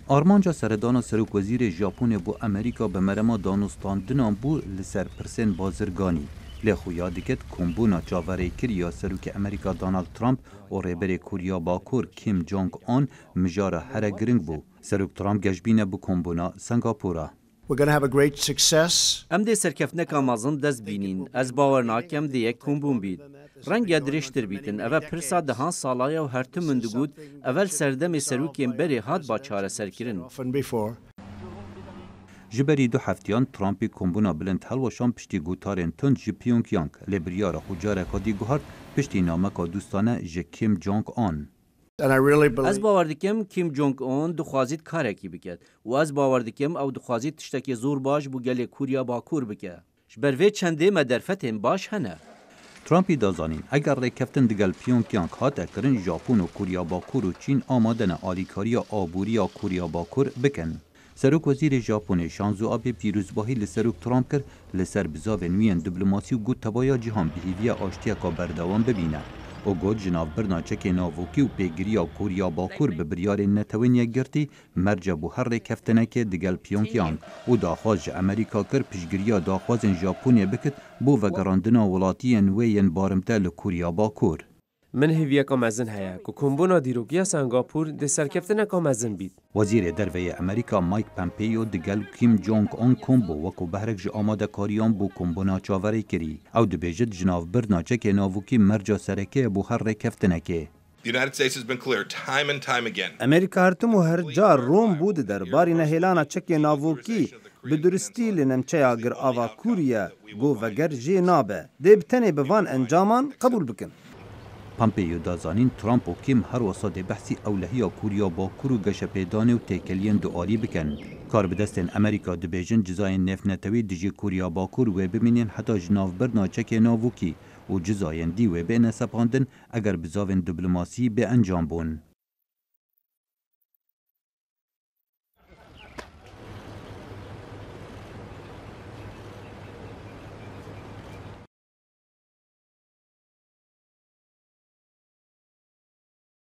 آرمانجا سردانا سروک وزیر ژاپن بو امریکا به مرما دانستاندنان بو لسر پرسن بازرگانی لخو یادکت کمبونا چاوره کریا سروک امریکا دونالد ترامپ و ریبر کوریا باکور کیم جونگ آن مجاره هر گرنگ بو سروک ترامپ گشبینه بو کمبونا سنگاپورا. We're going to have a great success. ام دی سرکفنک آمازن دست بینین از باور ناکم دی یک کمبون بید. رنگ درشتر بیتن اول پرسا دهان سالای و هر تمن دگود اول سردم سروکیم بری هات با چاره سرکرین. جبری دو هفتیان ترامپی کمبونا بلند هلوشان پشتی گوتارن تند جی پیونگیانگ لبریار خوجاره کدی گوهر پشتی نامکا دوستانه جی کیم جونگ آن. از باور دکم کیم جونگ آن دخوازید کارکی بکد و از باور دکم او دخوازید تشتکی زور باش بو گلی کوریا باکور بکه. بروی چنده مدرفتیم باش هنه. ترامپی دازانین اگر ریکفتن دگل پیونگیانگ هات اکرن ژاپن و کوریا باکور و چین آمادن آلیکاری آبوریا کوریا باکور بکن. سروک وزیر ژاپن شانزو آبه پیروزباهی لسروک ترامپ کرد لسر بزاو نوین دیپلماسی و گوت تبایا جهان بهیویا آشتیا کا بردوام ببینه. او گوت جناب برناچک ناووکی و پیگیریا کوریا باکور به بریار نتوینیا گرتی مرجع بو هر ریکفتنک دگل پیونگیانگ و داخواز امریکا کر پیشگیریا داخواز ژاپن بکت بو وگراندنا ولاتی نوین بارمته لکوریا باکور. من هیویا کامزن هیا که کمبونا دیروگیا سنگاپور ده سرکفتن کامزن بید. وزیر دروی امریکا مایک پامپیو دگل کیم جونگ آن کمبو وکو بهرک ج آماده کاریان بو کمبونا چاوری کری او دبیجت جناو برناچک ناووکی مرجا سرکه بو هر رکفتنکه. امریکا هرتمو هر جار روم بود درباری نهیلانا چک ناووکی به درستی لنمچه اگر آوا کوریا گو وگر جی نابه ده بتنه بوان انجامان قبول بکن. پامپیو دازانین ترامپ و کیم هر وسط بحثی اولهی کوریا باکور و گش پیدانه و تکلین دعالی بکن. کار بدستن امریکا دبیجن جزای نفنتوی دیجی کوریا باکور و ببینین حتی جناو برناچک ناووکی و جزاین دی و بین سپاندن اگر بزاوین دیپلماسی به انجام بون.